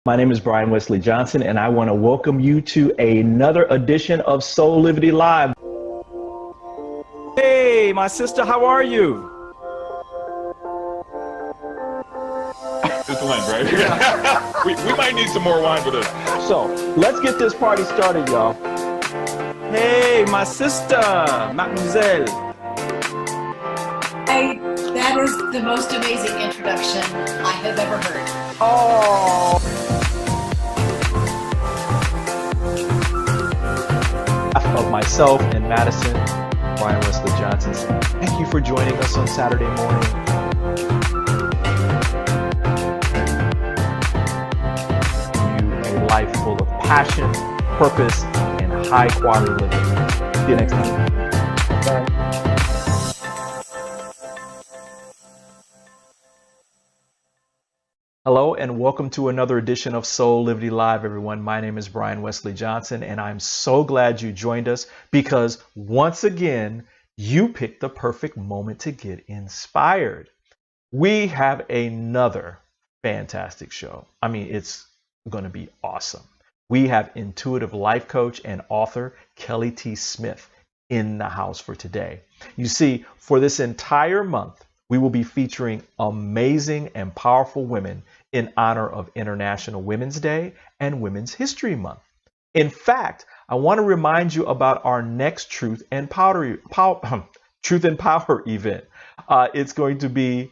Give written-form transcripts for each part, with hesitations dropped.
My name is Brian Wesley Johnson, and I want to welcome you to another edition of Soulivity Live. Hey, my sister, how are you? It's wine, right? Yeah. we might need some more wine for this. So let's get this party started, y'all. Hey, my sister, mademoiselle. That is the most amazing introduction I have ever heard. Oh. Of myself and Madison, Brian Wesley Johnson. Thank you for joining us on Saturday morning. You a life full of passion, purpose, and high quality living. See you next time. Bye. Hello and welcome to another edition of Soulivity Live, everyone. My name is Brian Wesley Johnson, and I'm so glad you joined us because once again, you picked the perfect moment to get inspired. We have another fantastic show. I mean, it's going to be awesome. We have intuitive life coach and author Kelly T. Smith in the house for today. You see, for this entire month, we will be featuring amazing and powerful women in honor of International Women's Day and Women's History Month. In fact, I want to remind you about our next Truth and Power event. It's going to be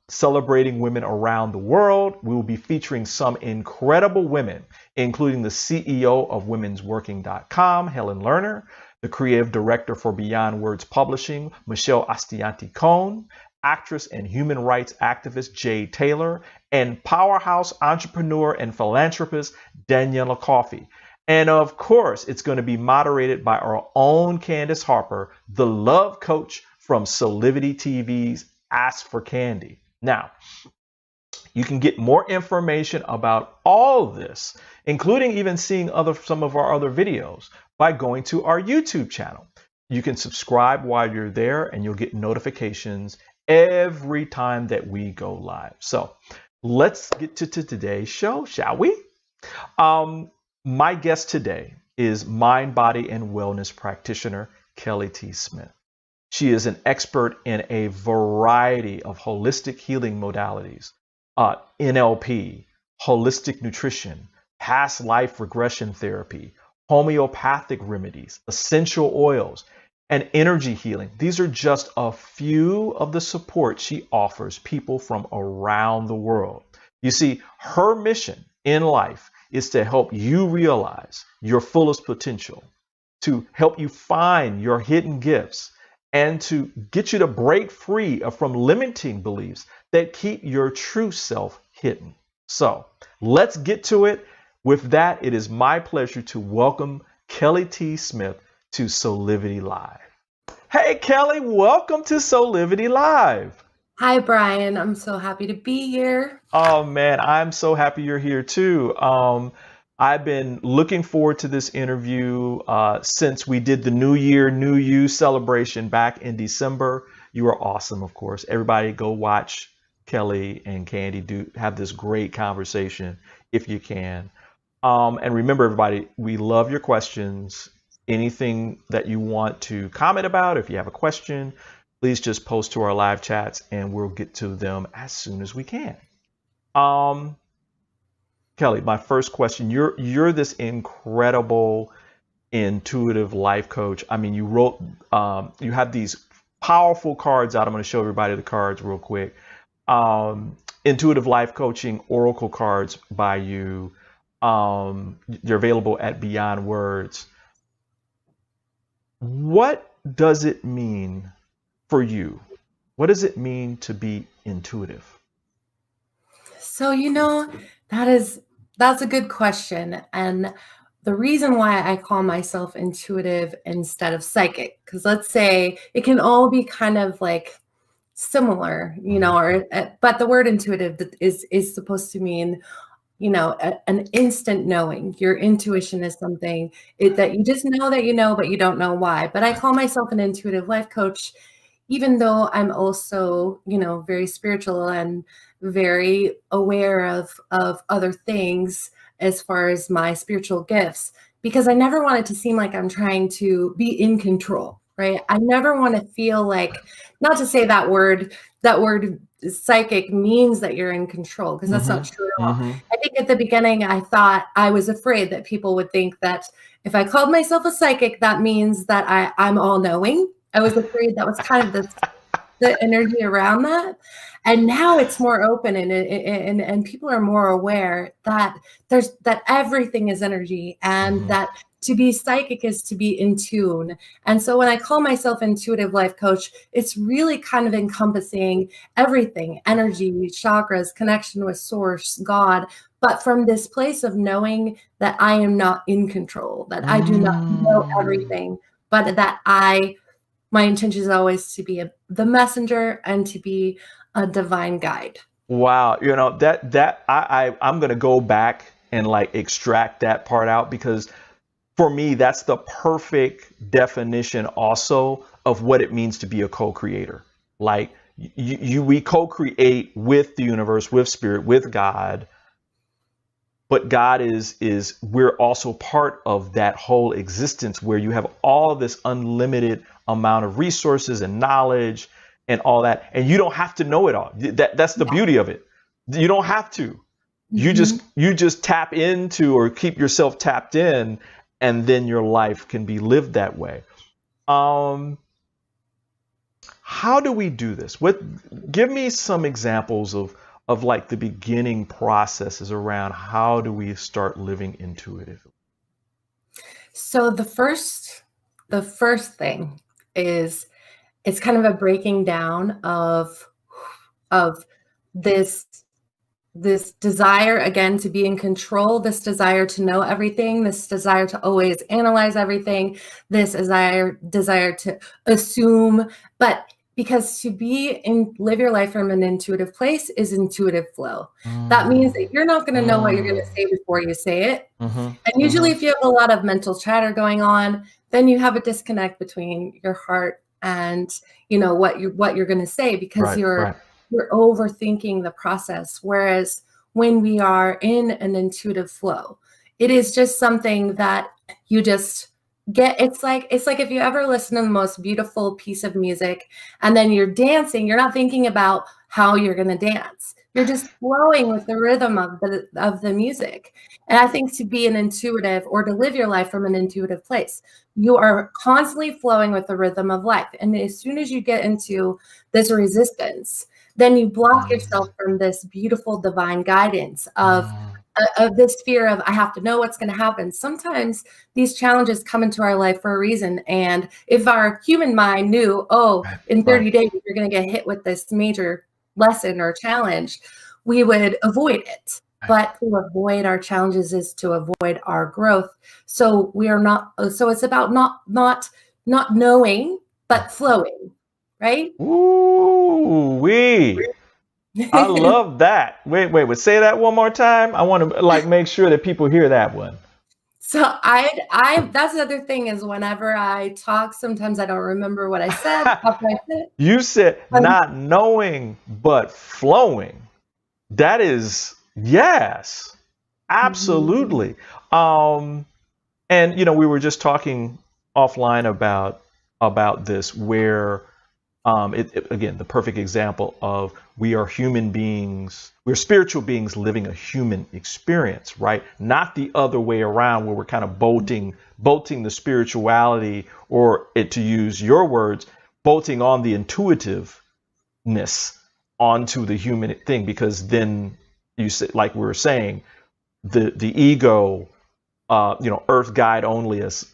celebrating women around the world. We will be featuring some incredible women, including the CEO of womensworking.com, Helen Lerner, the creative director for Beyond Words Publishing, Michelle Astianti-Cohn, actress and human rights activist Jay Taylor, and powerhouse entrepreneur and philanthropist Daniela Coffey. And of course, it's going to be moderated by our own Candace Harper, the love coach from Soulivity TV's Ask for Candy. Now, you can get more information about all this, including even seeing some of our other videos, by going to our YouTube channel. You can subscribe while you're there and you'll get notifications every time that we go live. So let's get to today's show, shall we? My guest today is mind, body, and wellness practitioner, Kelly T. Smith. She is an expert in a variety of holistic healing modalities, NLP, holistic nutrition, past life regression therapy, homeopathic remedies, essential oils, and energy healing. These are just a few of the support she offers people from around the world. You see, her mission in life is to help you realize your fullest potential, to help you find your hidden gifts, and to get you to break free from limiting beliefs that keep your true self hidden. So let's get to it. With that, it is my pleasure to welcome Kelly T. Smith to Soulivity Live. Hey, Kelly, welcome to Soulivity Live. Hi, Brian. I'm so happy to be here. Oh, man, I'm so happy you're here, too. I've been looking forward to this interview since we did the New Year, New You celebration back in December. You were awesome, of course. Everybody go watch Kelly and Candy have this great conversation if you can. And remember, everybody, we love your questions. Anything that you want to comment about, if you have a question, please just post to our live chats and we'll get to them as soon as we can. Kelly, my first question, you're this incredible intuitive life coach. I mean, you have these powerful cards out. I'm going to show everybody the cards real quick. Intuitive life coaching oracle cards by you. They're available at Beyond Words. What does it mean for you? What does it mean to be intuitive? So, that's a good question. And the reason why I call myself intuitive instead of psychic, because let's say it can all be kind of like similar, but the word intuitive is supposed to mean, an instant knowing. Your intuition is something that you just know that you know, but you don't know why. But I call myself an intuitive life coach, even though I'm also, very spiritual and very aware of other things as far as my spiritual gifts, because I never want it to seem like I'm trying to be in control, right? I never want to feel like, not to say that word psychic means that you're in control, because that's not true at all. I think at the beginning, I was afraid that people would think that if I called myself a psychic, that means that I'm all knowing. I was afraid that was kind of the energy around that. And now it's more open, and people are more aware that that everything is energy, and that to be psychic is to be in tune. And so when I call myself intuitive life coach, it's really kind of encompassing everything: energy, chakras, connection with source, God, but from this place of knowing that I am not in control, that I do not know everything, but that my intention is always to be the messenger and to be a divine guide. Wow. I'm going to go back and like extract that part out, because for me, that's the perfect definition also of what it means to be a co-creator. Like we co-create with the universe, with spirit, with God. But God we're also part of that whole existence, where you have all this unlimited amount of resources and knowledge and all that. And you don't have to know it all. That's the beauty of it. You don't have to. You just tap into, or keep yourself tapped in, and then your life can be lived that way. How do we do this? Give me some examples of like the beginning processes around how do we start living intuitively? So the first thing is, it's kind of a breaking down of this desire, again, to be in control, this desire to know everything, this desire to always analyze everything, this desire to assume. But because to live your life from an intuitive place is intuitive flow. That means that you're not going to know what you're going to say before you say it. And usually if you have a lot of mental chatter going on, then you have a disconnect between your heart and, what you're going to say, because you're overthinking the process. Whereas when we are in an intuitive flow, it is just something that you just get. It's like if you ever listen to the most beautiful piece of music and then you're dancing, you're not thinking about how you're going to dance. You're just flowing with the rhythm of the music. And I think to be an intuitive, or to live your life from an intuitive place, you are constantly flowing with the rhythm of life. And as soon as you get into this resistance, then you block yourself from this beautiful divine guidance of this fear of, I have to know what's going to happen. Sometimes these challenges come into our life for a reason. And if our human mind knew, in 30 days, you're going to get hit with this major lesson or challenge, we would avoid it. But to avoid our challenges is to avoid our growth. So it's about not knowing, but flowing, right? Ooh, I love that. Wait, say that one more time. I want to make sure that people hear that one. So that's the other thing, is whenever I talk, sometimes I don't remember what I said. You said not knowing, but flowing. That is, yes, absolutely. And we were just talking offline about this, where again, the perfect example of, we are human beings, we're spiritual beings living a human experience, right? Not the other way around, where we're kind of bolting the spirituality, or to use your words, bolting on the intuitiveness onto the human thing, because then you say, like we were saying, the ego, earth guide only, as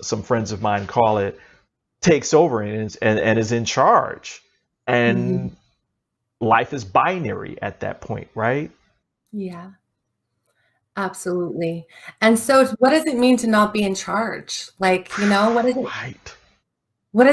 some friends of mine call it, takes over and is in charge, and life is binary at that point, right? Yeah, absolutely. And so what does it mean to not be in charge? What does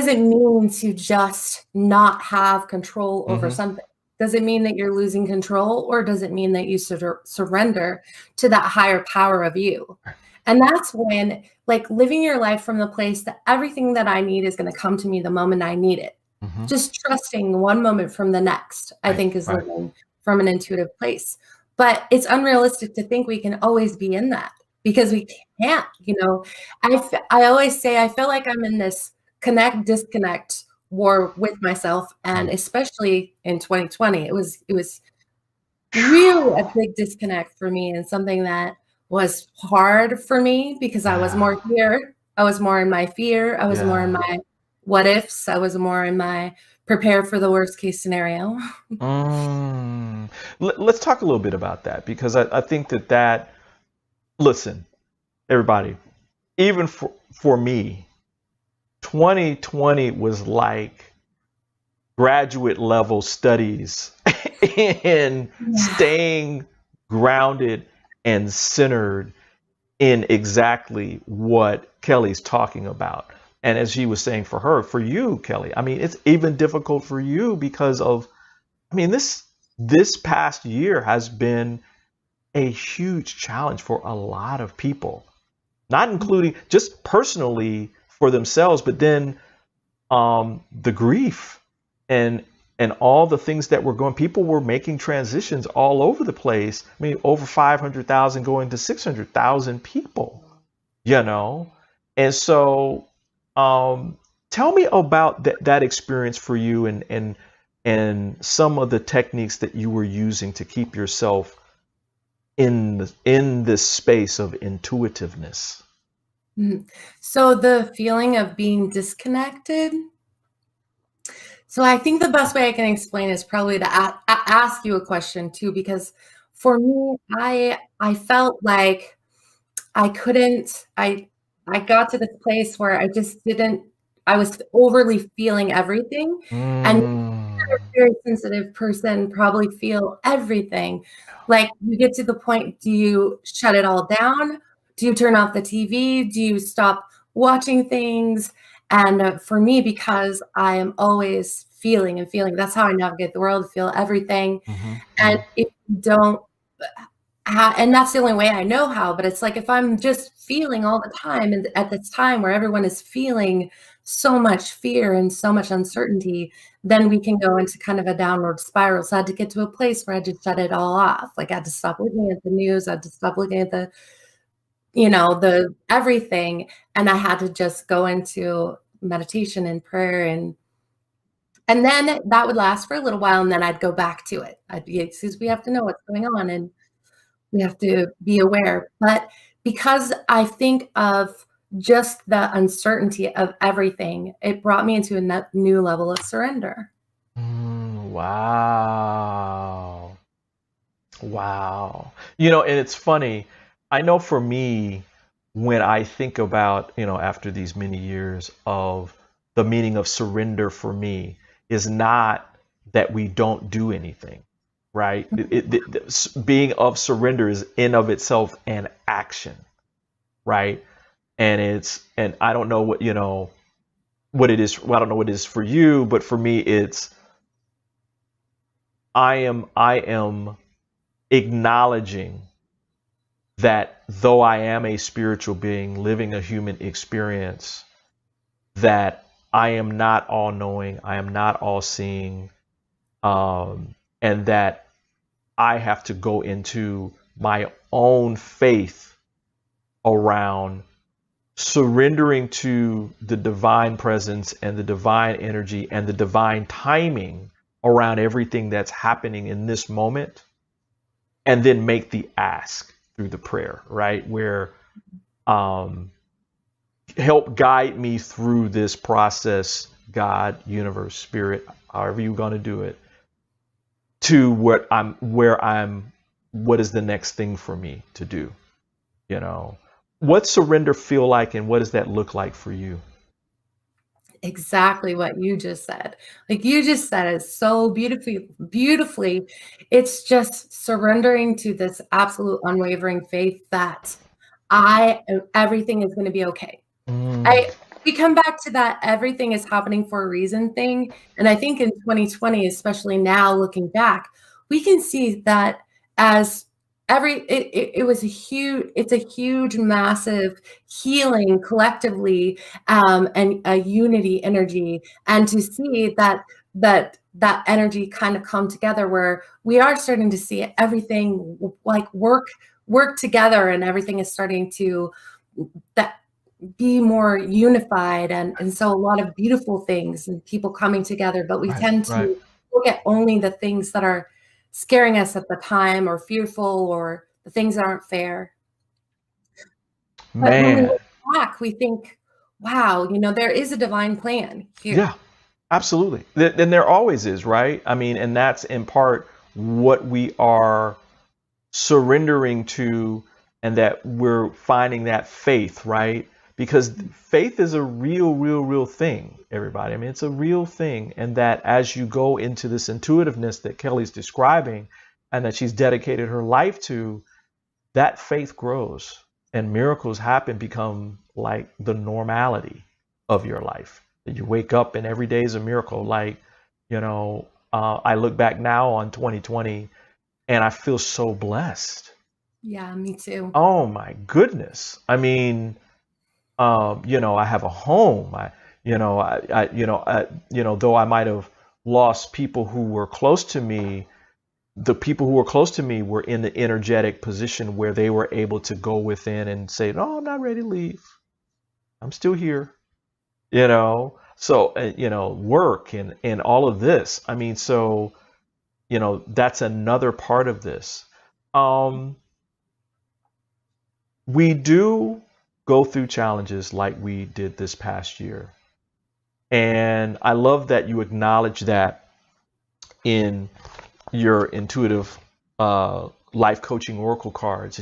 it mean to just not have control over something? Does it mean that you're losing control, or does it mean that you surrender to that higher power of you? And that's when, living your life from the place that everything that I need is going to come to me the moment I need it. Just trusting one moment from the next, I think, is right. living from an intuitive place. But it's unrealistic to think we can always be in that, because we can't, I always say, I feel like I'm in this connect, disconnect war with myself. And especially in 2020, it was really a big disconnect for me, and something that was hard for me because I was more here. I was more in my fear. I was more in my what ifs. I was more in my prepare for the worst case scenario. Let's talk a little bit about that, because I think that, listen, everybody, even for me, 2020 was like graduate level studies in staying grounded and centered in exactly what Kelly's talking about. And as she was saying, for you, Kelly, I mean, it's even difficult for you because of, I mean, this past year has been a huge challenge for a lot of people, not including just personally for themselves, but then the grief and all the things that were going. People were making transitions all over the place. I mean, over 500,000 going to 600,000 people, And so, tell me about that experience for you, and some of the techniques that you were using to keep yourself in this space of intuitiveness. So the feeling of being disconnected. So I think the best way I can explain is probably to ask you a question too, because for me, I felt like I couldn't. I got to this place where I just didn't. I was overly feeling everything, and a very sensitive person probably feel everything. Like, you get to the point, do you shut it all down? Do you turn off the TV? Do you stop watching things? And for me, because I am always feeling and feeling, that's how I navigate the world, feel everything. And if you don't, and that's the only way I know how, but it's like, if I'm just feeling all the time, and at this time where everyone is feeling so much fear and so much uncertainty, then we can go into kind of a downward spiral. So I had to get to a place where I just shut it all off. Like, I had to stop looking at the news. I had to stop looking at the everything. And I had to just go into meditation and prayer, and then that would last for a little while, and then I'd go back to it. Because we have to know what's going on, and we have to be aware. But because I think of just the uncertainty of everything, it brought me into a new level of surrender. Wow. And it's funny. I know for me, when I think about, after these many years of the meaning of surrender for me is not that we don't do anything, right? Being of surrender is in of itself an action, right? And I don't know what it is. Well, I don't know what it is for you, but for me, it's I am acknowledging that though I am a spiritual being living a human experience, that I am not all knowing, I am not all seeing, and that I have to go into my own faith around surrendering to the divine presence and the divine energy and the divine timing around everything that's happening in this moment, and then make the ask through the prayer, right? Where help guide me through this process, God, universe, spirit, however you're going to do it, to what is the next thing for me to do? What's surrender feel like, and what does that look like for you? Exactly what you just said. Like you just said it so beautifully. It's just surrendering to this absolute unwavering faith that everything is going to be okay. We come back to that everything is happening for a reason thing. And I think in 2020, especially now looking back, we can see that as it was it's a huge, massive healing collectively, and a unity energy. And to see that energy kind of come together, where we are starting to see everything like work together, and everything is starting to that be more unified, and so a lot of beautiful things and people coming together. But we Right, tend right. to look at only the things that are scaring us at the time, or fearful, or the things that aren't fair. But when we Man. look back, we think, wow, there is a divine plan Yeah, here. absolutely. And there always is, right? I mean, and that's in part what we are surrendering to, and that we're finding that faith, right? Because faith is a real thing, everybody. I mean, it's a real thing. And that as you go into this intuitiveness that Kelly's describing, and that she's dedicated her life to, that faith grows and miracles happen, become like the normality of your life. That you wake up and every day is a miracle. Like, I look back now on 2020 and I feel so blessed. Yeah, me too. Oh my goodness. I mean, I have a home. Though I might have lost people who were close to me, the people who were close to me were in the energetic position where they were able to go within and say, no, I'm not ready to leave. I'm still here, so, work and all of this. I mean, so, that's another part of this. We do go through challenges like we did this past year. And I love that you acknowledge that in your intuitive life coaching oracle cards,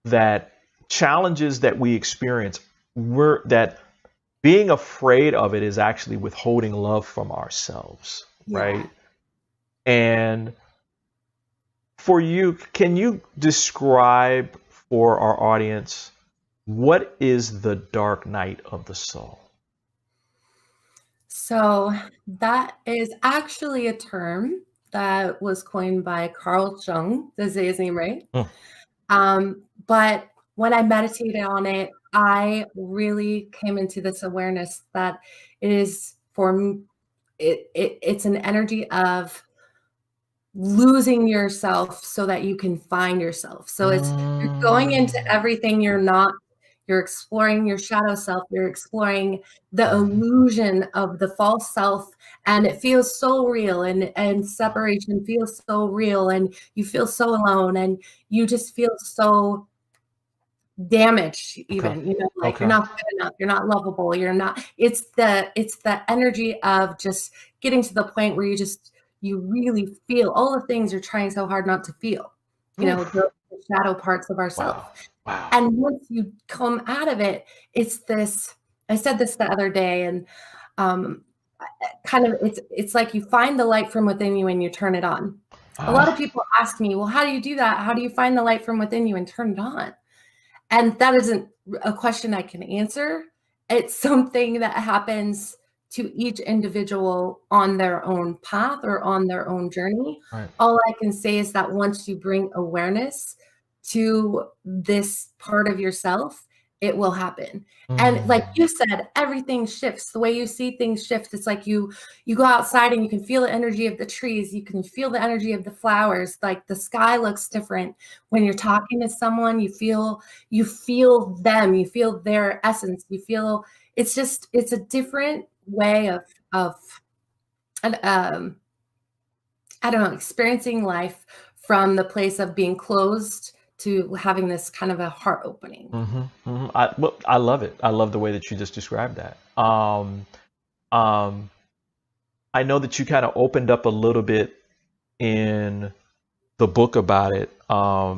that challenges that we experience, that being afraid of it is actually withholding love from ourselves, right? And for you, can you describe for our audience, what is the dark night of the soul? So that is actually a term that was coined by Carl Jung. Did I say his name right? But when I meditated on it, I really came into this awareness that it is it's an energy of losing yourself so that you can find yourself. So you're going into everything you're not. You're exploring your shadow self. You're exploring the illusion of the false self, and it feels so real, and separation feels so real, and you feel so alone, and you just feel so damaged, even, like you're not good enough, you're not lovable, you're not. It's the energy of just getting to the point where you really feel all the things you're trying so hard not to feel, the shadow parts of ourselves. Wow. And once you come out of it, it's this, I said this the other day, and kind of it's like you find the light from within you and you turn it on. A lot of people ask me, well, how do you do that? How do you find the light from within you and turn it on? And that isn't a question I can answer. It's something that happens to each individual on their own path or on their own journey. Right. All I can say is that once you bring awareness to this part of yourself, it will happen. And like you said, everything shifts. The way you see things shift. It's like you go outside and you can feel the energy of the trees. You can feel the energy of the flowers. Like the sky looks different. When you're talking to someone, you feel them, you feel their essence. You feel it's a different way of I don't know, experiencing life from the place of being closed to having this kind of a heart opening. I love it. I love the way that you just described that. I know that you kind of opened up a little bit in the book about it. I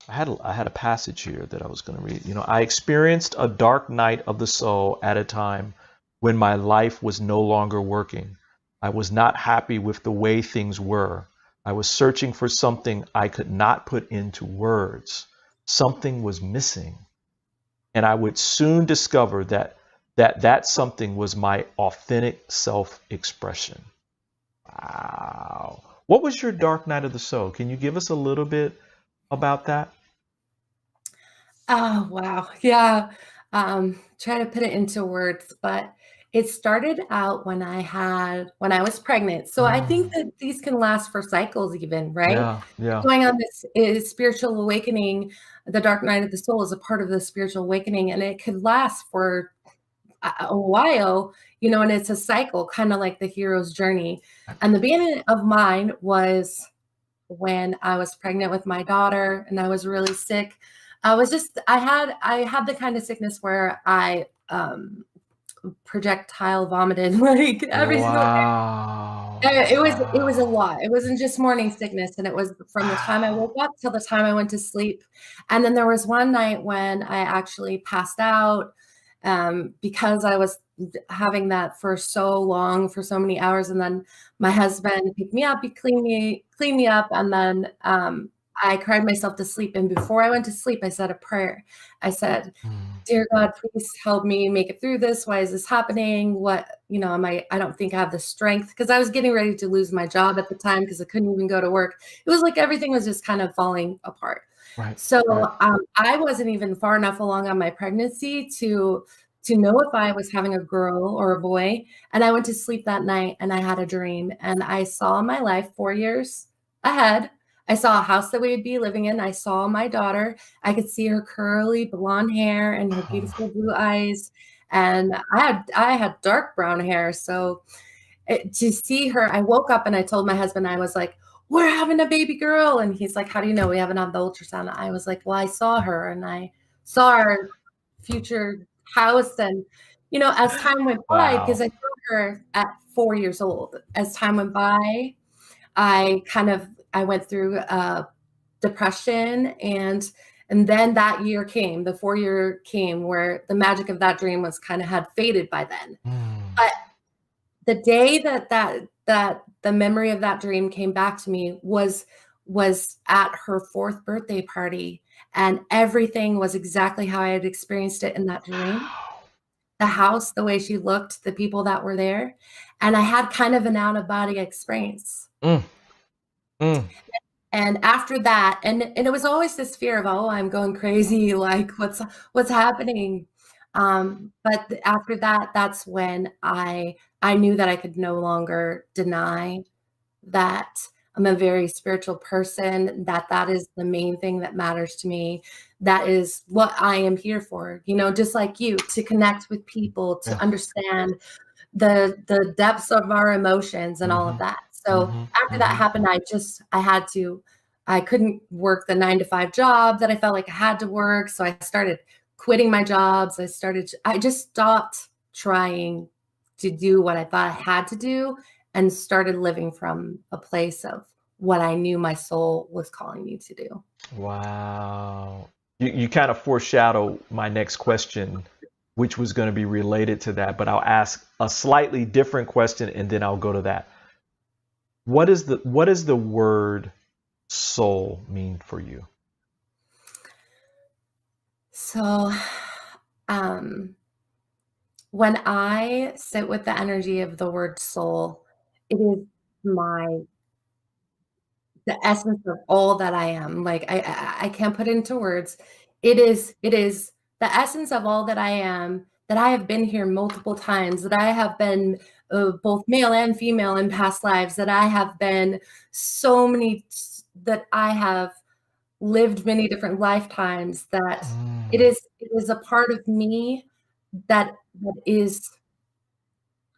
had a passage here that I was going to read. I experienced a dark night of the soul at a time when my life was no longer working. I was not happy with the way things were. I was searching for something I could not put into words. Something was missing. And I would soon discover that something was my authentic self-expression. Wow. What was your dark night of the soul? Can you give us a little bit about that? Oh, wow. Yeah. Try to put it into words, but it started out when I was pregnant. So I think that these can last for cycles even, right? Yeah, yeah. Going on this is spiritual awakening. The dark night of the soul is a part of the spiritual awakening, and it could last for a while, and it's a cycle, kind of like the hero's journey. And the beginning of mine was when I was pregnant with my daughter and I was really sick. I had the kind of sickness where I projectile vomited like every single day. Wow. It was a lot. It wasn't just morning sickness, and it was from the time I Wow. woke up till the time I went to sleep. And then there was one night when I actually passed out because I was having that for so long, for so many hours. And then my husband picked me up, he cleaned me up, and then I cried myself to sleep. And before I went to sleep, I said a prayer. I said, "Dear God, please help me make it through this. Why is this happening? What, I don't think I have the strength," because I was getting ready to lose my job at the time because I couldn't even go to work. It was like everything was just kind of falling apart. Right. So Right. I wasn't even far enough along on my pregnancy to know if I was having a girl or a boy. And I went to sleep that night and I had a dream, and I saw my life 4 years ahead. I saw a house that we would be living in. I saw my daughter. I could see her curly blonde hair and her beautiful blue eyes. And I had dark brown hair. So to see her, I woke up and I told my husband, I was like, "We're having a baby girl." And he's like, "How do you know? We haven't had the ultrasound." I was like, "Well, I saw her and I saw our future house." And, as time went by, because Wow. I saw her at 4 years old, as time went by, I went through depression, and then that year came, the 4 year came, where the magic of that dream was kind of had faded by then. But the day that the memory of that dream came back to me was at her 4th birthday party, and everything was exactly how I had experienced it in that dream. The house, the way she looked, the people that were there, and I had kind of an out of body experience. Mm, mm. And after that, and it was always this fear of, "Oh, I'm going crazy, like what's happening?" But after that, that's when I knew that I could no longer deny that I'm a very spiritual person, that is the main thing that matters to me. That is what I am here for, just like you, to connect with people, to Yeah. understand the depths of our emotions and all of that. So after that happened, I couldn't work the 9 to 5 job that I felt like I had to work. So I started quitting my jobs. I just stopped trying to do what I thought I had to do and started living from a place of what I knew my soul was calling me to do. Wow. You kind of foreshadow my next question, which was going to be related to that, but I'll ask a slightly different question and then I'll go to that. What does the word soul mean for you? So, when I sit with the energy of the word soul, it is the essence of all that I am. Like I can't put it into words. It is the essence of all that I am, that I have been here multiple times, that I have been both male and female in past lives, that I have been that I have lived many different lifetimes, that it is a part of me that is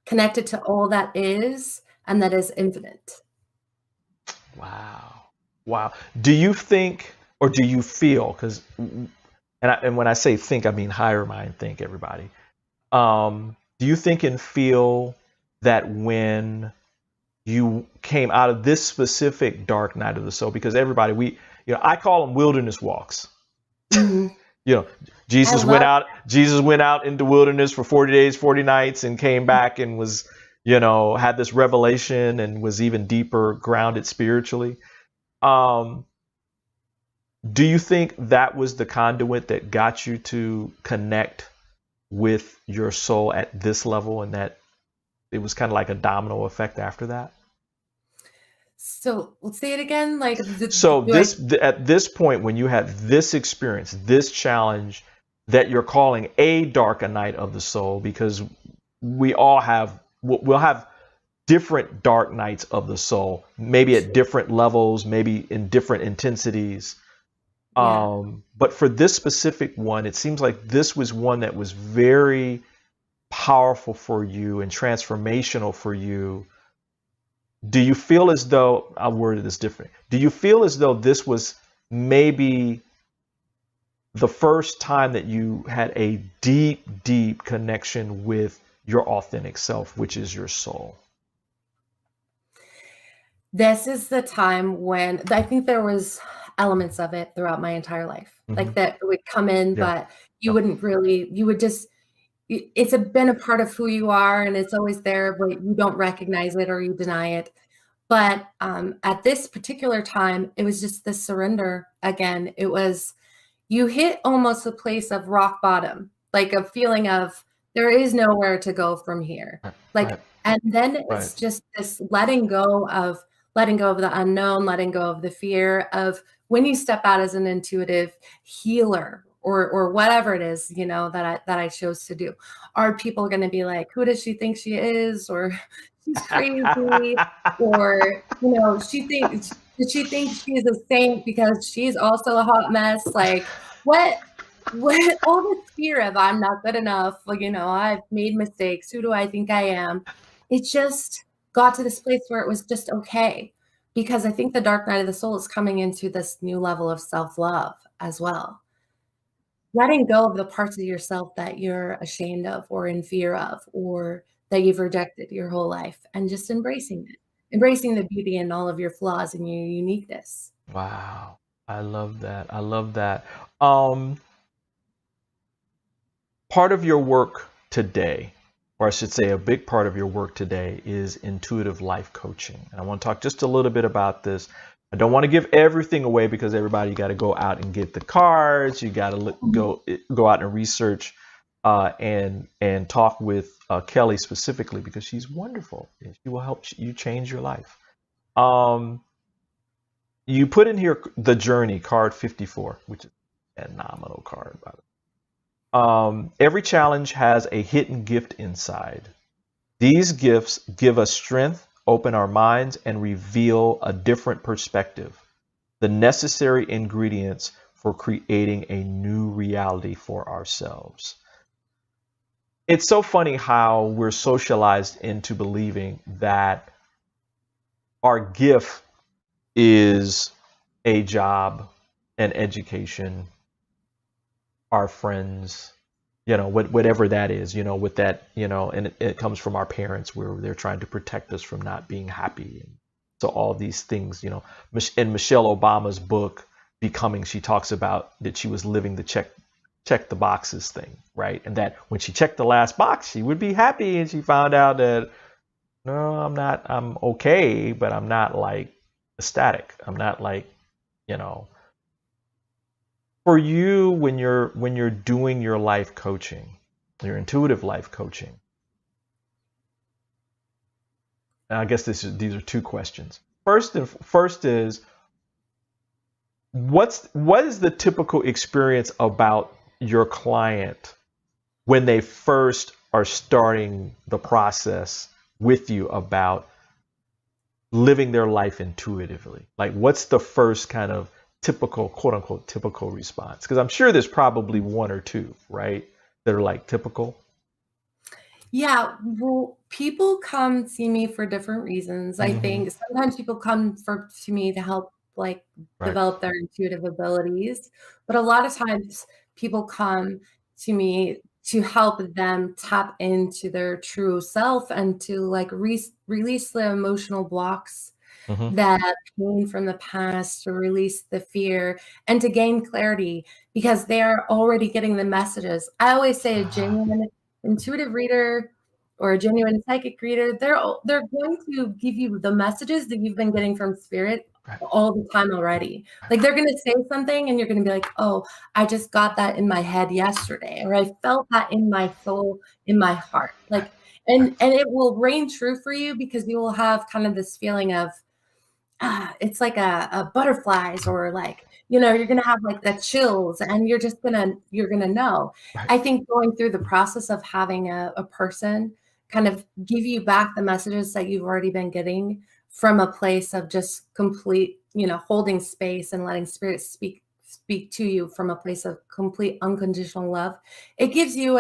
connected to all that is and that is infinite. Wow. Wow. Do you think, or do you feel, and when I say think, I mean higher mind think, everybody. Do you think and feel that when you came out of this specific dark night of the soul, because everybody, I call them wilderness walks. Mhm. Jesus I went love out in the wilderness for 40 days, 40 nights and came back and was, had this revelation and was even deeper grounded spiritually. Do you think that was the conduit that got you to connect with your soul at this level, and that it was kind of like a domino effect after that? So let's say it again. Like, So do I? at this point, when you had this experience, this challenge that you're calling a dark a night of the soul, because we all have, we'll have different dark nights of the soul, maybe at different levels, maybe in different intensities. Yeah. But for this specific one, it seems like this was one that was very powerful for you and transformational for you. Do you feel as though, I'll word this different. Do you feel as though this was maybe the first time that you had a deep, deep connection with your authentic self, which is your soul? This is the time when I think there was elements of it throughout my entire life, like that would come in, Yeah. but you wouldn't really, you would just, it's been a part of who you are and it's always there, but you don't recognize it or you deny it. But at this particular time, it was just the surrender again. It was, you hit almost a place of rock bottom, like a feeling of there is nowhere to go from here. Like, Right. and then Right. it's just this letting go of the unknown, letting go of the fear of when you step out as an intuitive healer or whatever it is, you know, that I chose to do. Are people going to be like, who does she think she is? Or she's crazy, or, you know, did she think she's a saint because she's also a hot mess? Like, what all this fear of I'm not good enough, like, you know, I've made mistakes. Who do I think I am? It just got to this place where it was just okay. Because I think the dark night of the soul is coming into this new level of self-love as well. Letting go of the parts of yourself that you're ashamed of or in fear of or that you've rejected your whole life and just embracing it. Embracing the beauty in all of your flaws and your uniqueness. Wow. I love that. I love that. Um, Part of your work today, or I should say a big part of your work today, is intuitive life coaching. And I want to talk just a little bit about this. I don't want to give everything away because everybody got to go out and get the cards. You got to go out and research and talk with Kelly specifically because she's wonderful and she will help you change your life. You put in here the journey, card 54, which is a phenomenal card, by the way. Every challenge has a hidden gift inside. These gifts give us strength, open our minds, and reveal a different perspective, the necessary ingredients for creating a new reality for ourselves. It's so funny how we're socialized into believing that our gift is a job, an education, our friends, you know, whatever that is, you know, with that, you know, and it comes from our parents where they're trying to protect us from not being happy. And so all these things, you know, in Michelle Obama's book, Becoming, she talks about that she was living the check the boxes thing, right? And that when she checked the last box, she would be happy. And she found out that, no, I'm okay, but I'm not like ecstatic. I'm not like, you know, for you, when you're doing your life coaching, your intuitive life coaching, and I guess these are two questions. First is what is the typical experience about your client when they first are starting the process with you about living their life intuitively? Like, what's the first kind of typical, quote unquote, typical response? Because I'm sure there's probably one or two, right, that are like typical. Yeah, well, people come see me for different reasons. I think sometimes people come to me to help like Right. develop their intuitive abilities, but a lot of times people come to me to help them tap into their true self and to like release the emotional blocks that pain from the past, to release the fear and to gain clarity because they are already getting the messages. I always say a genuine intuitive reader or a genuine psychic reader, they're going to give you the messages that you've been getting from spirit all the time already. Like they're going to say something and you're going to be like, oh, I just got that in my head yesterday, or I felt that in my soul, in my heart. Like, and it will reign true for you because you will have kind of this feeling of, it's like a butterflies, or like, you're going to have like the chills, and you're going to know. Right. I think going through the process of having a person kind of give you back the messages that you've already been getting from a place of just complete, holding space and letting spirit speak to you from a place of complete unconditional love. It gives you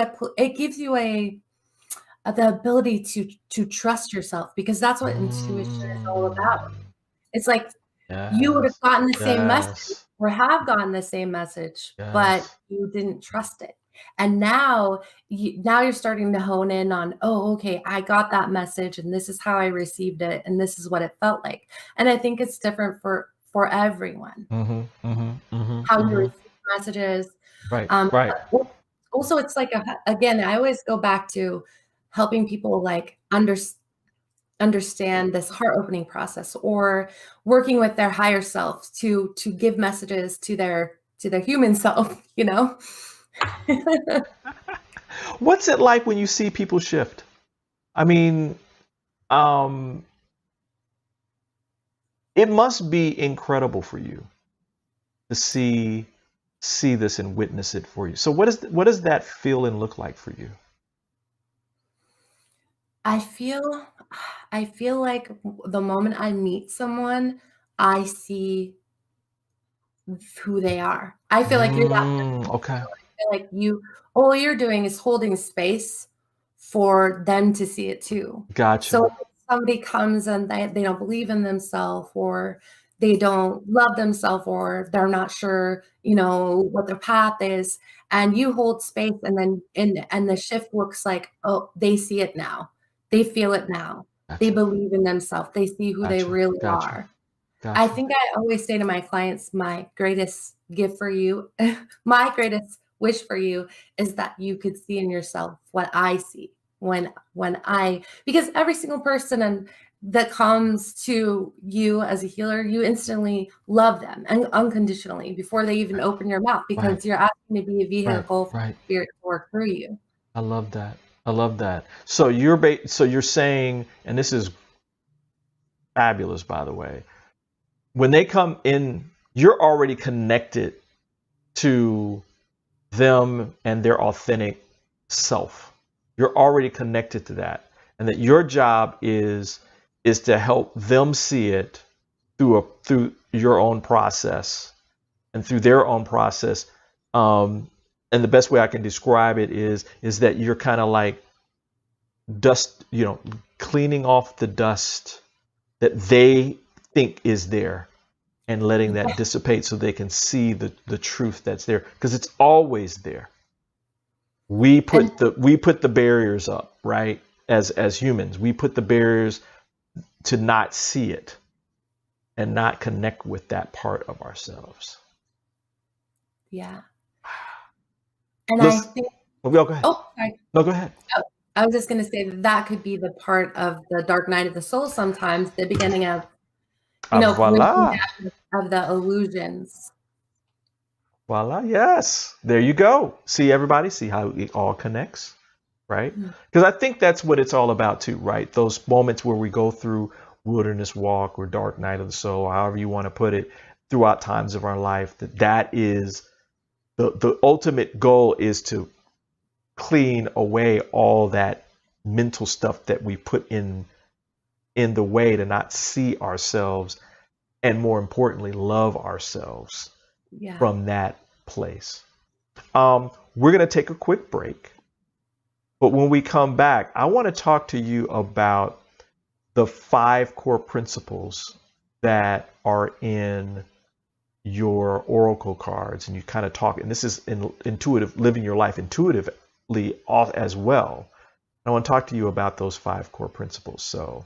the ability to trust yourself, because that's what intuition is all about. It's like you would have Yes. gotten the same message, Yes. or have gotten the same message, but Yes. you didn't trust it. And now you're starting to hone in on, oh, okay, I got that message, and this is how I received it, and this is what it felt like. And I think it's different for everyone, how you receive messages. Right. Um, Right. but also, it's like, again, I always go back to helping people like understand this heart opening process, or working with their higher self to give messages to their human self. What's it like when you see people shift? I mean, it must be incredible for you to see this and witness it for you. So what does that feel and look like for you? I feel like the moment I meet someone, I see who they are. I feel like you're that. Okay. I feel like all you're doing is holding space for them to see it too. Gotcha. So if somebody comes and they don't believe in themselves, or they don't love themselves, or they're not sure, what their path is, and you hold space, and then and the shift looks like, oh, they see it now. They feel it now. They Gotcha. believe in themselves. They see who they Gotcha. really Gotcha. are. Gotcha. I think I always say to my clients, my greatest gift for you, my greatest wish for you, is that you could see in yourself what I see because every single person that comes to you as a healer, you instantly love them and unconditionally before they even open your mouth, because you're asking to be a vehicle for spirit to work through you. I love that. I love that. So you're saying, and this is fabulous, by the way, when they come in, you're already connected to them and their authentic self. You're already connected to that, and that your job is to help them see it through your own process and through their own process. And the best way I can describe it is that you're kind of like dust, cleaning off the dust that they think is there, and letting that dissipate so they can see the truth that's there, because it's always there. We put the barriers up, right? As humans, we put the barriers to not see it and not connect with that part of ourselves. Yeah. And I think. Go ahead. Oh, sorry. No, go ahead. Oh, I was just going to say that could be the part of the dark night of the soul. Sometimes the beginning of, voila. Of the illusions. Voila. Yes. There you go. See, everybody, see how it all connects, right? Because I think that's what it's all about too, right? Those moments where we go through wilderness walk or dark night of the soul, however you want to put it, throughout times of our life, that is the ultimate goal, is to clean away all that mental stuff that we put in the way to not see ourselves, and more importantly, love ourselves from that place. We're going to take a quick break, but when we come back, I want to talk to you about the 5 core principles that are in your oracle cards, and you kind of talk, and this is intuitive, living your life intuitively as well. I want to talk to you about those 5 core principles. So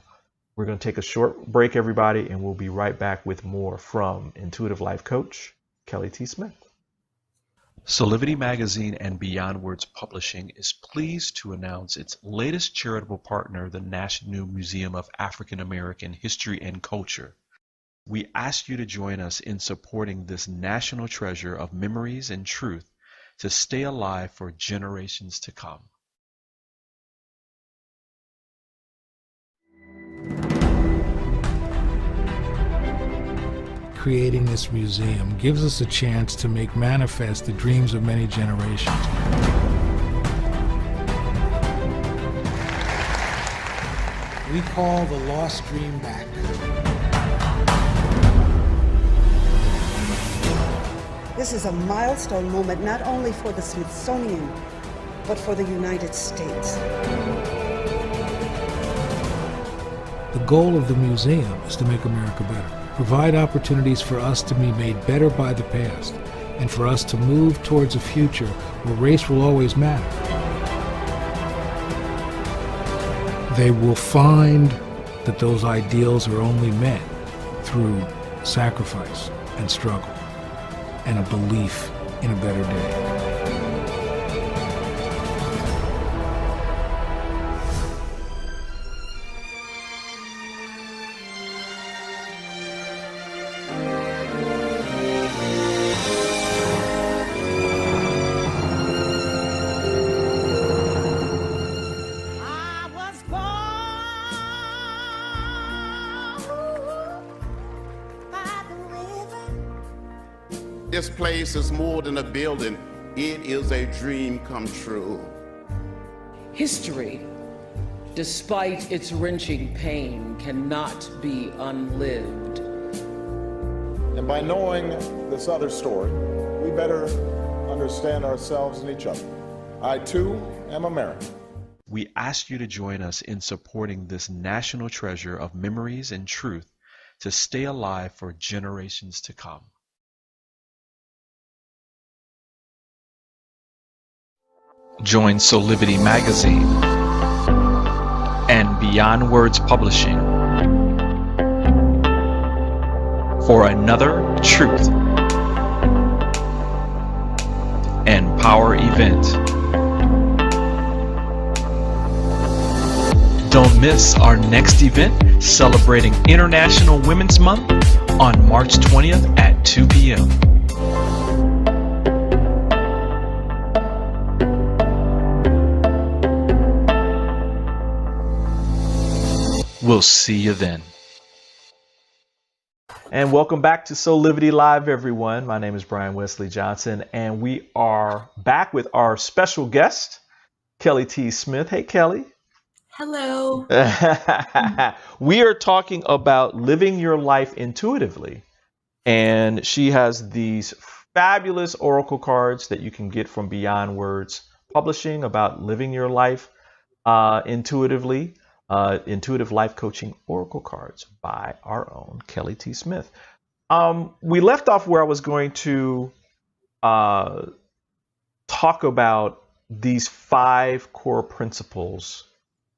we're going to take a short break, everybody, and we'll be right back with more from Intuitive Life Coach Kelly T. Smith. Soulivity Magazine and Beyond Words Publishing is pleased to announce its latest charitable partner, the National Museum of African American History and Culture. We ask you to join us in supporting this national treasure of memories and truth to stay alive for generations to come. creating this museum gives us a chance to make manifest the dreams of many generations. We call the lost dream back. This is a milestone moment not only for the Smithsonian, but for the United States. The goal of the museum is to make America better, provide opportunities for us to be made better by the past, and for us to move towards a future where race will always matter. They will find that those ideals are only met through sacrifice and struggle and a belief in a better day. This place is more than a building. It is a dream come true. History, despite its wrenching pain, cannot be unlived. And by knowing this other story, we better understand ourselves and each other. I, too, am American. We ask you to join us in supporting this national treasure of memories and truth to stay alive for generations to come. Join Soulivity Magazine and Beyond Words Publishing for another Truth and Power event. Don't miss our next event celebrating International Women's Month on March 20th at 2 p.m. We'll see you then. And welcome back to Soulivity Live, everyone. My name is Brian Wesley Johnson, and we are back with our special guest, Kelly T. Smith. Hey, Kelly. Hello. We are talking about living your life intuitively. And she has these fabulous oracle cards that you can get from Beyond Words Publishing about living your life intuitively. Intuitive Life Coaching Oracle cards by our own Kelly T. Smith. We left off where I was going to talk about these 5 core principles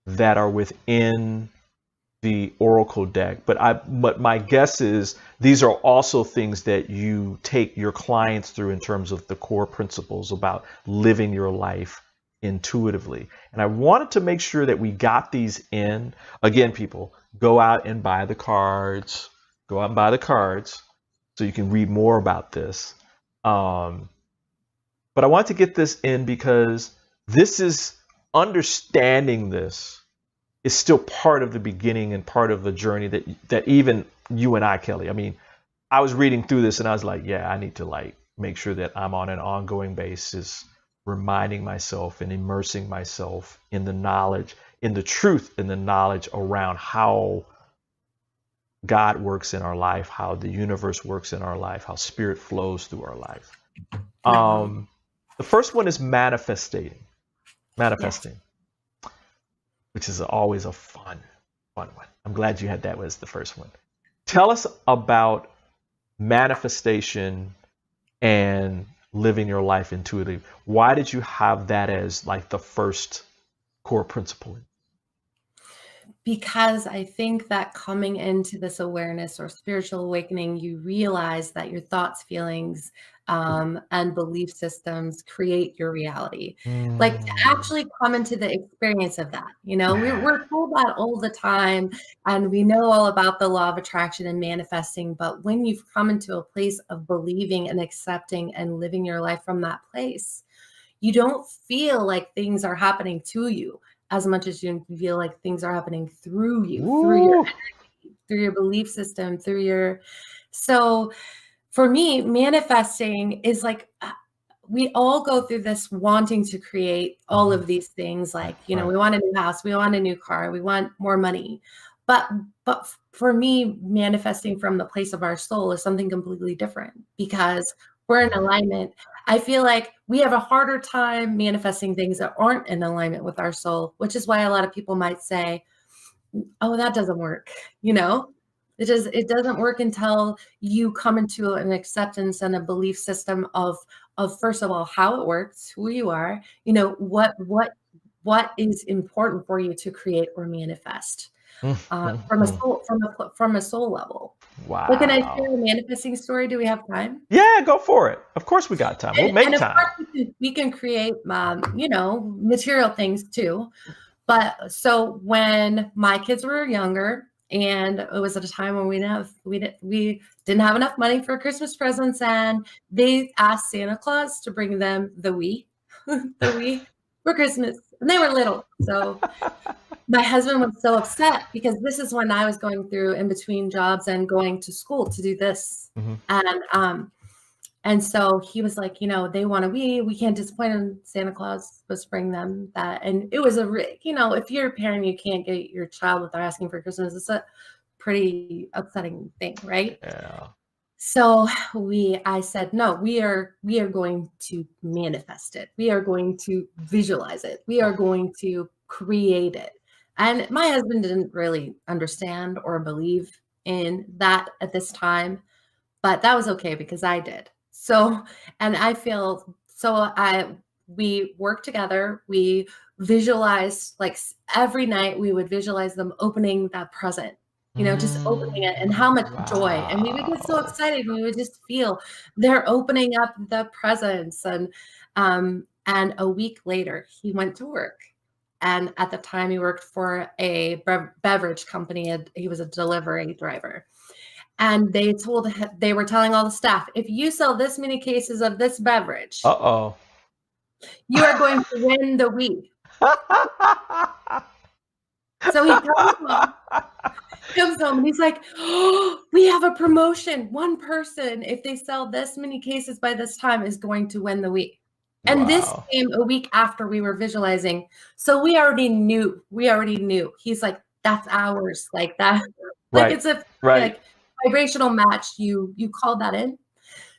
that are within the Oracle deck. But my guess is these are also things that you take your clients through in terms of the core principles about living your life intuitively. And I wanted to make sure that we got these in. Again, people, go out and buy the cards. Go out and buy the cards so you can read more about this. But I want to get this in because this is understanding this is still part of the beginning and part of the journey that even you and I, Kelly, I mean, I was reading through this and I was like, yeah, I need to make sure that I'm on an ongoing basis reminding myself and immersing myself in the knowledge, in the truth, in the knowledge around how God works in our life, how the universe works in our life, how spirit flows through our life. The first one is manifesting, which is always a fun one. I'm glad you had that as the first one. Tell us about manifestation and living your life intuitively. Why did you have that as like the first core principle? Because I think that coming into this awareness or spiritual awakening, you realize that your thoughts, feelings, and belief systems create your reality. Like to actually come into the experience of that. You know, we're told that all the time, and we know all about the law of attraction and manifesting. But when you've come into a place of believing and accepting and living your life from that place, you don't feel like things are happening to you as much as you feel like things are happening through you, through your belief system, through your So for me, manifesting is like, we all go through this wanting to create all of these things. Like, you know, we want a new house, we want a new car, we want more money. But for me, manifesting from the place of our soul is something completely different, because we're in alignment. I feel like we have a harder time manifesting things that aren't in alignment with our soul, which is why a lot of people might say, oh, that doesn't work. You know, it doesn't work until you come into an acceptance and a belief system of first of all, how it works, who you are, you know, what is important for you to create or manifest. From a soul level. Wow. But can I share a manifesting story? Do we have time? Yeah, go for it. Of course we got time. We'll make and time. Of course we can create, you know, material things too. But so when my kids were younger, and it was at a time when we didn't have enough money for Christmas presents, and they asked Santa Claus to bring them the Wii, the Wii for Christmas, and they were little, so. My husband was so upset because this is when I was going through in between jobs and going to school to do this. And so he was like, you know, they want a Wii. We can't disappoint them. Santa Claus was bring them that. And it was you know, if you're a parent, you can't get your child what they're asking for Christmas. It's a pretty upsetting thing, right? Yeah. So I said, no, we are going to manifest it. We are going to visualize it. We are going to create it. And my husband didn't really understand or believe in that at this time, but that was okay because I did. So, and I feel, we worked together. We visualized, like every night we would visualize them opening that present, you know, just opening it, and how much joy. And we would get so excited. We would just feel they're opening up the presents. And a week later he went to work. And at the time he worked for a beverage company. He was a delivery driver. And they were telling all the staff, if you sell this many cases of this beverage, you are going to win the week. So he comes home and he's like, oh, we have a promotion. One person, if they sell this many cases by this time, is going to win the week. And this came a week after we were visualizing. So we already knew. He's like, that's ours. Like that. Like it's a like vibrational match. You called that in.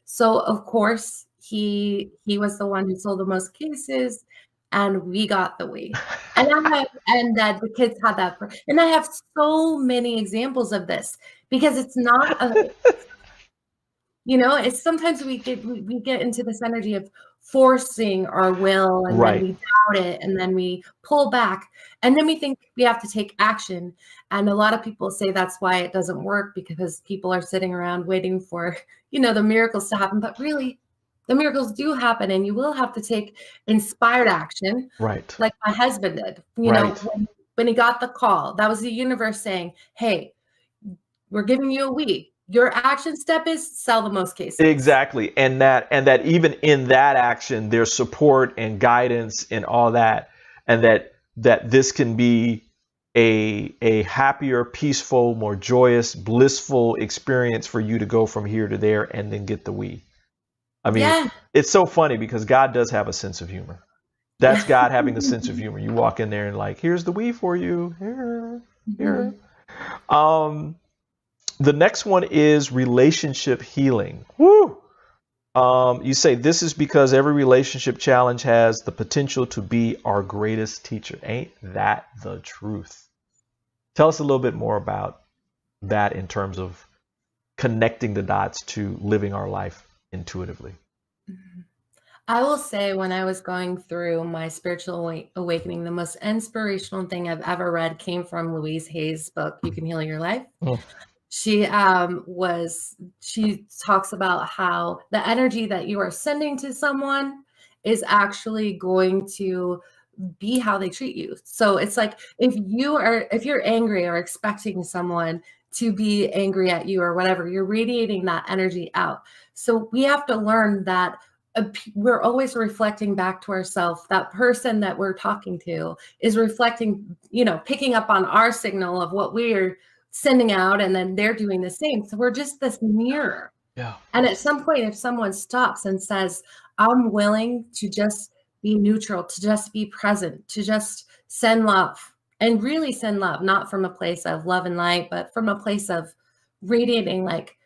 So of course he was the one who sold the most cases, and we got the week. And that the kids had that. And I have so many examples of this, because it's not you know, it's sometimes we get into this energy of forcing our will, and then we doubt it, and then we pull back, and then we think we have to take action. And a lot of people say that's why it doesn't work, because people are sitting around waiting for, you know, the miracles to happen. But really, the miracles do happen, and you will have to take inspired action, like my husband did. You know, when he got the call, that was the universe saying, hey, we're giving you a week. Your action step is sell the most cases. Exactly. And that even in that action, there's support and guidance and all that. And that this can be a happier, peaceful, more joyous, blissful experience for you to go from here to there and then get the we. I mean, it's so funny because God does have a sense of humor. That's God having a sense of humor. You walk in there and like, here's the we for you. Here. The next one is relationship healing. Woo! You say this is because every relationship challenge has the potential to be our greatest teacher. Ain't that the truth? Tell us a little bit more about that in terms of connecting the dots to living our life intuitively. I will say, when I was going through my spiritual awakening, the most inspirational thing I've ever read came from Louise Hay's book, You Can Heal Your Life. She talks about how the energy that you are sending to someone is actually going to be how they treat you. So it's like, if you're angry or expecting someone to be angry at you or whatever, you're radiating that energy out. So we have to learn that we're always reflecting back to ourselves. That person that we're talking to is reflecting, you know, picking up on our signal of what we're sending out, and then they're doing the same. So we're just this mirror. Yeah. And at some point, if someone stops and says, I'm willing to just be neutral, to just be present, to just send love, and really send love, not from a place of love and light, but from a place of radiating, like,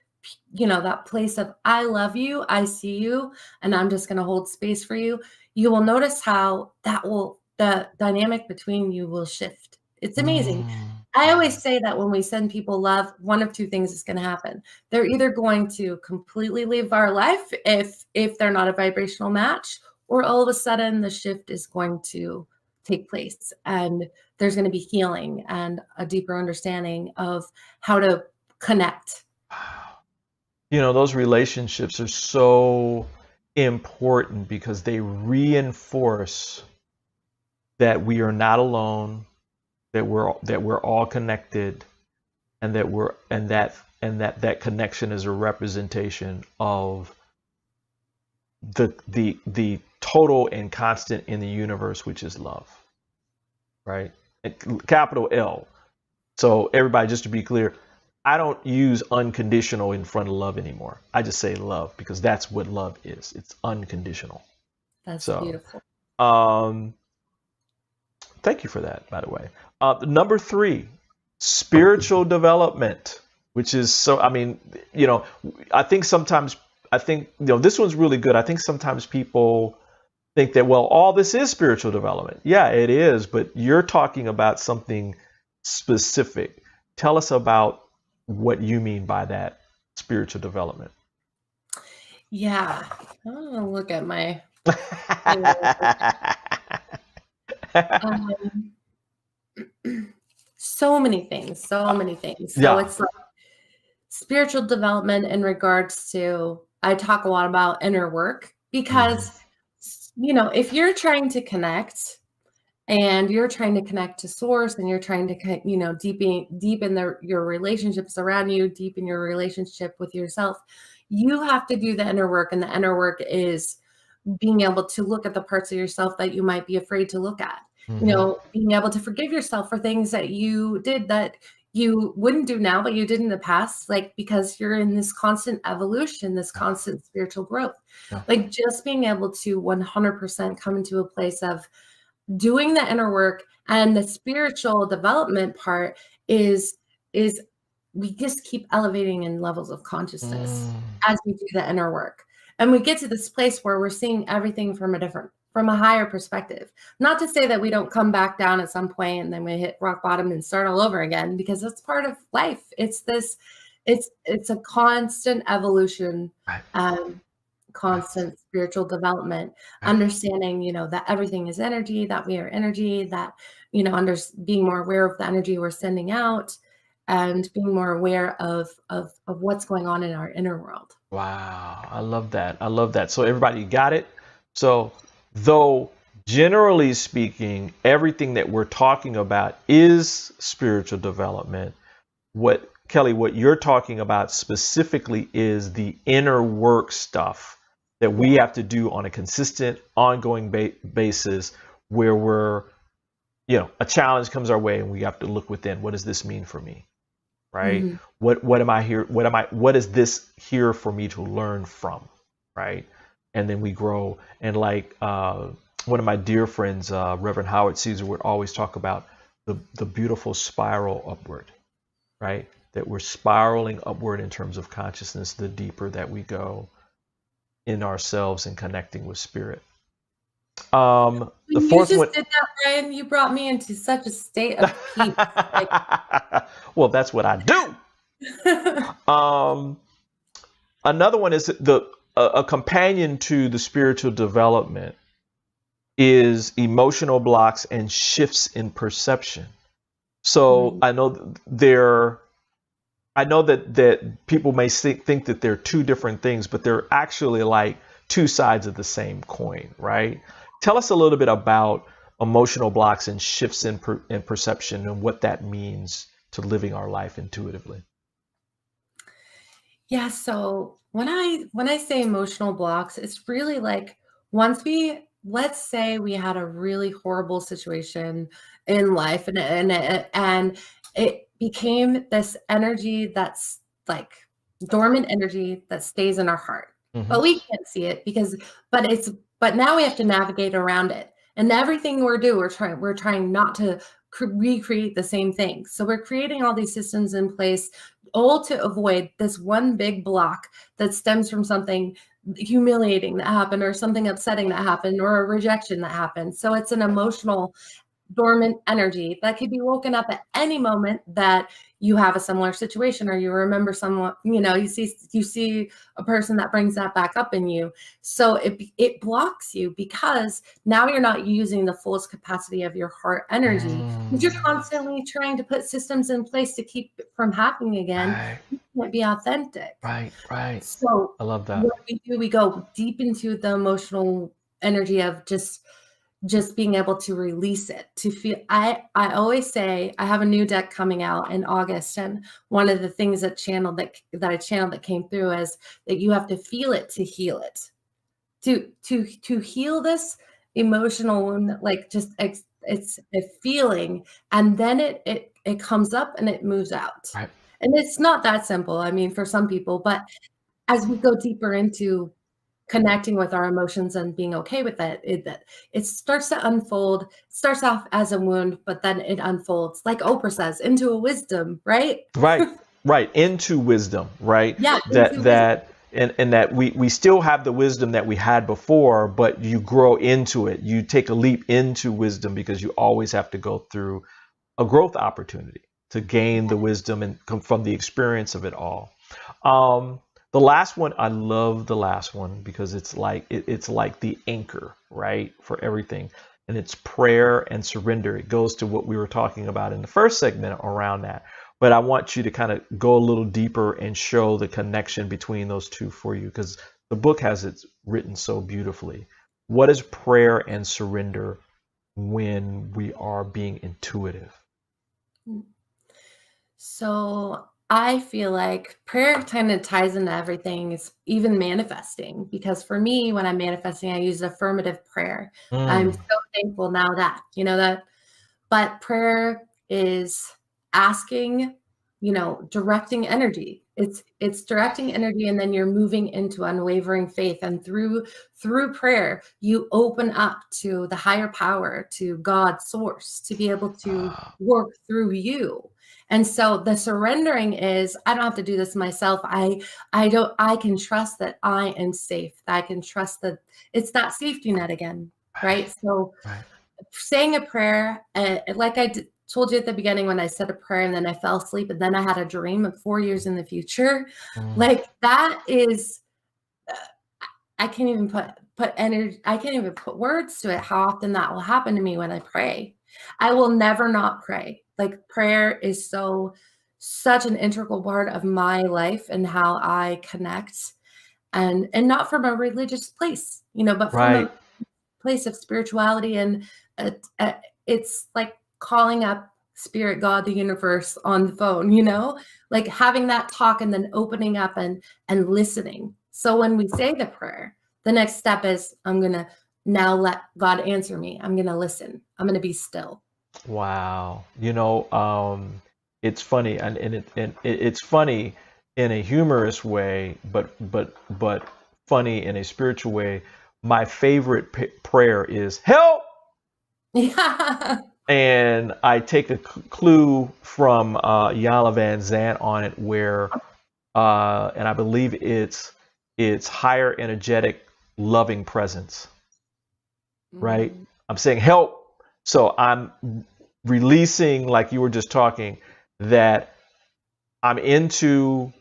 that place of, I love you, I see you, and I'm just going to hold space for you. You will notice how the dynamic between you will shift. It's amazing. I always say that when we send people love, one of two things is going to happen. They're either going to completely leave our life if they're not a vibrational match, or all of a sudden the shift is going to take place, and there's going to be healing and a deeper understanding of how to connect. Those relationships are so important because they reinforce that we are not alone, that we're all connected, and that connection is a representation of the total and constant in the universe, which is love, right? Capital L. So everybody, just to be clear, I don't use unconditional in front of love anymore. I just say love because that's what love is. It's unconditional. That's beautiful. Thank you for that, by the way. Number 3, spiritual development, which is so, I think this one's really good. I think sometimes people think that, well, all this is spiritual development. Yeah, it is, but you're talking about something specific. Tell us about what you mean by that spiritual development. Yeah. I'm going to look at my... so many things. So it's like spiritual development in regards to, I talk a lot about inner work because, if you're trying to connect and you're trying to connect to source and you're trying to, deepen your relationships around you, deepen your relationship with yourself, you have to do the inner work. And the inner work is being able to look at the parts of yourself that you might be afraid to look at. Being able to forgive yourself for things that you did that you wouldn't do now, but you did in the past, like, because you're in this constant evolution, this constant spiritual growth. Like, just being able to 100% come into a place of doing the inner work. And the spiritual development part is we just keep elevating in levels of consciousness as we do the inner work. And we get to this place where we're seeing everything from a higher perspective. Not to say that we don't come back down at some point and then we hit rock bottom and start all over again, because that's part of life. It's a constant evolution, constant spiritual development, understanding, that everything is energy, that we are energy, that, being more aware of the energy we're sending out, and being more aware of what's going on in our inner world. Wow. I love that. So everybody got it. So though generally speaking, everything that we're talking about is spiritual development, what you're talking about specifically is the inner work stuff that we have to do on a consistent, ongoing basis, where we're, a challenge comes our way and we have to look within. What does this mean for me? Right? What am I here? What is this here for me to learn from? Right? And then we grow. And like one of my dear friends, Reverend Howard Caesar, would always talk about the beautiful spiral upward, right? That we're spiraling upward in terms of consciousness, the deeper that we go in ourselves and connecting with spirit. The fourth one. Did that, Brian. You brought me into such a state of peace. Well, that's what I do. Another one is a companion to the spiritual development is emotional blocks and shifts in perception. So I know that people may think that they're two different things, but they're actually like two sides of the same coin, right? Tell us a little bit about emotional blocks and shifts in perception and what that means to living our life intuitively. Yeah. So when I say emotional blocks, it's really like let's say we had a really horrible situation in life and became this energy that's like dormant energy that stays in our heart. But we can't see it but now we have to navigate around it. And everything we're trying not to recreate the same thing. So we're creating all these systems in place, all to avoid this one big block that stems from something humiliating that happened, or something upsetting that happened, or a rejection that happened. So it's an emotional dormant energy that could be woken up at any moment that you have a similar situation, or you remember someone, you see a person that brings that back up in you. So it blocks you, because now you're not using the fullest capacity of your heart energy. You're constantly trying to put systems in place to keep it from happening again. Right. You can't be authentic. Right. So I love that. what we do, we go deep into the emotional energy of just being able to release it, to feel. I always say, I have a new deck coming out in August, and one of the things that I channeled that came through is that you have to feel it to heal it, to heal this emotional wound. Like it's a feeling, and then it comes up and it moves out. Right. And it's not that simple, I mean, for some people, but as we go deeper into connecting with our emotions and being okay with it starts to unfold. It starts off as a wound, but then it unfolds, like Oprah says, into a wisdom, right? Right. Into wisdom, right? Yeah. And that we still have the wisdom that we had before, but you grow into it. You take a leap into wisdom, because you always have to go through a growth opportunity to gain the wisdom and come from the experience of it all. The last one, I love the last one, because it's like the anchor, right, for everything. And it's prayer and surrender. It goes to what we were talking about in the first segment around that. But I want you to kind of go a little deeper and show the connection between those two for you, because the book has it written so beautifully. What is prayer and surrender when we are being intuitive? So I feel like prayer kind of ties into everything, is even manifesting, because for me, when I'm manifesting, I use affirmative prayer. I'm so thankful now that, but prayer is asking, directing energy. It's directing energy, and then you're moving into unwavering faith. And through prayer, you open up to the higher power, to God's source, to be able to work through you. And so the surrendering is, I don't have to do this myself. I can trust that I am safe. I can trust that it's that safety net again, right? So saying a prayer, like I told you at the beginning, when I said a prayer and then I fell asleep and then I had a dream of 4 years in the future, like that is, I can't even put energy, I can't even put words to it, how often that will happen to me when I pray. I will never not pray. Like, prayer is such an integral part of my life and how I connect, and not from a religious place, but from a place of spirituality. And it's like calling up spirit, God, the universe on the phone, like having that talk and then opening up and listening. So when we say the prayer, the next step is, I'm going to now let God answer me. I'm going to listen. I'm going to be still. Wow. It's funny, and it's funny in a humorous way, but funny in a spiritual way. My favorite prayer is help. Yeah. And I take a clue from Jana Van Zandt on it, where and I believe it's higher energetic loving presence. Right? I'm saying help. So I'm releasing, like you were just talking, that I'm into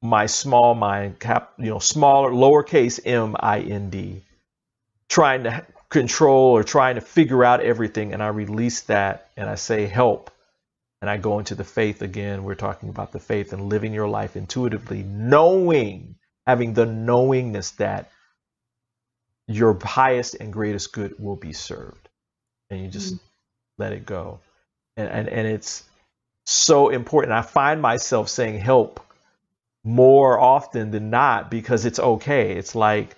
my small mind, smaller, lowercase mind, trying to control or trying to figure out everything. And I release that and I say help. And I go into the faith again. We're talking about the faith and living your life intuitively, having the knowingness that your highest and greatest good will be served. And you just let it go. And it's so important. I find myself saying help more often than not, because it's okay. It's like,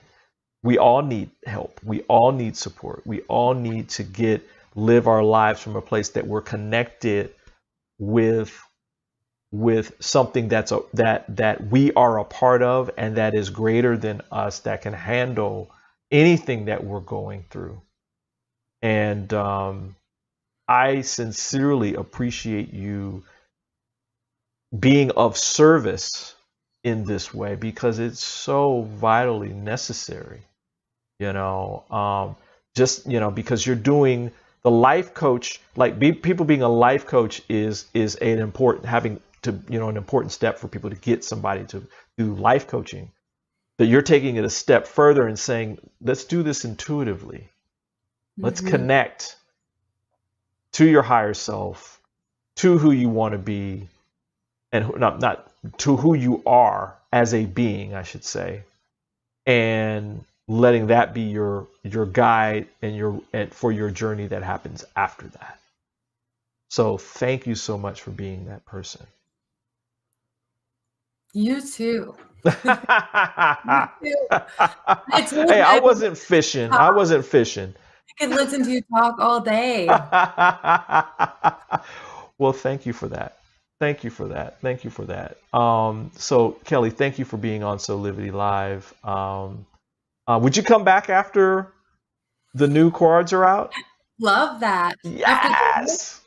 we all need help. We all need support. We all need to live our lives from a place that we're connected with with something that we are a part of and that is greater than us, that can handle anything that we're going through. And I sincerely appreciate you being of service in this way, because it's so vitally necessary, because you're doing the life coach, people being a life coach is an important step for people to get somebody to do life coaching. But you're taking it a step further and saying, let's do this intuitively. Let's connect to your higher self, to who you want to be, and not to who you are as a being, I should say, and letting that be your guide and for your journey that happens after that. So thank you so much for being that person. You too. Hey, I wasn't fishing. I could listen to you talk all day. Well, thank you for that. So Kelly, thank you for being on Soulivity Live. Would you come back after the new cards are out? Love that. Yes.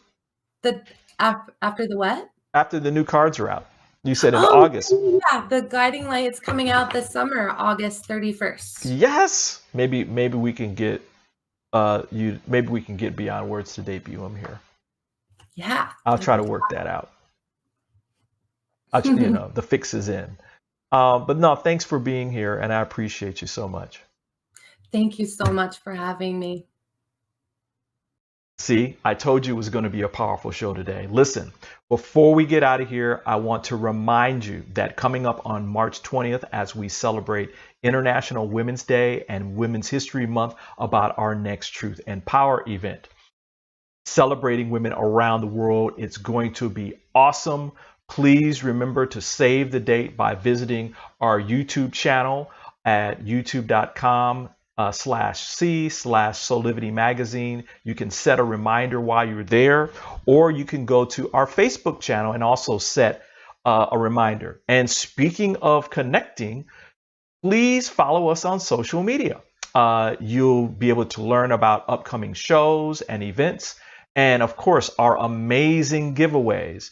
After the what? After the new cards are out. You said in August. Yeah, the Guiding Light's coming out this summer, August 31st. Yes. Maybe we can get Beyond Words to debut them here. Yeah. I'll try to work that out. The fix is in. But no, thanks for being here, and I appreciate you so much. Thank you so much for having me. See, I told you it was going to be a powerful show today. Listen, before we get out of here, I want to remind you that coming up on March 20th, as we celebrate International Women's Day and Women's History Month, about our Next Truth and Power event, celebrating women around the world. It's going to be awesome. Please remember to save the date by visiting our YouTube channel at youtube.com/C/Soulivity Magazine. You can set a reminder while you're there, or you can go to our Facebook channel and also set a reminder. And speaking of connecting, please follow us on social media. You'll be able to learn about upcoming shows and events, and of course, our amazing giveaways.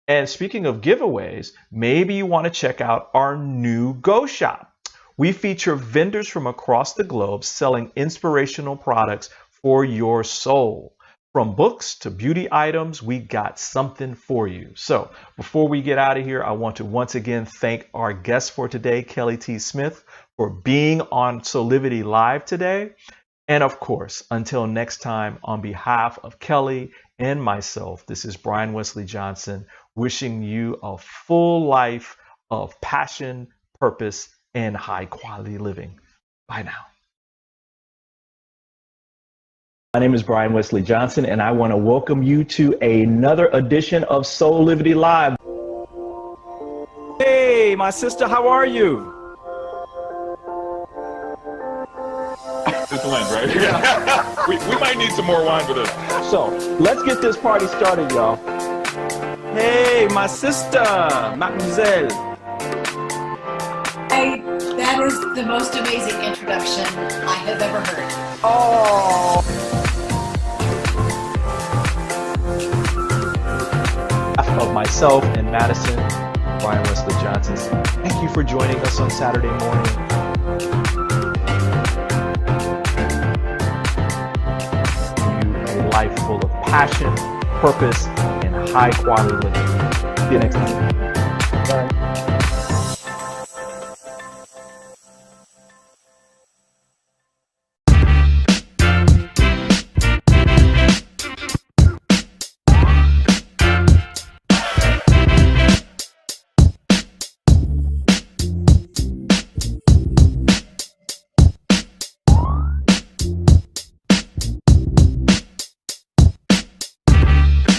And speaking of giveaways, maybe you want to check out our new Go Shop. We feature vendors from across the globe selling inspirational products for your soul. From books to beauty items, we got something for you. So before we get out of here, I want to once again thank our guest for today, Kelly T. Smith, for being on Soulivity Live today. And of course, until next time, on behalf of Kelly and myself, this is Brian Wesley Johnson, wishing you a full life of passion, purpose, and high quality living. Bye now. My name is Brian Wesley Johnson, and I want to welcome you to another edition of Soulivity Live. Hey, my sister, how are you? This wine, right? Yeah. we might need some more wine for this. So let's get this party started, y'all. Hey, my sister, mademoiselle. That is the most amazing introduction I have ever heard. Oh. Of myself and Madison, Brian Wesley Johnson, thank you for joining us on Saturday morning. A life full of passion, purpose, and high quality living. See you next time.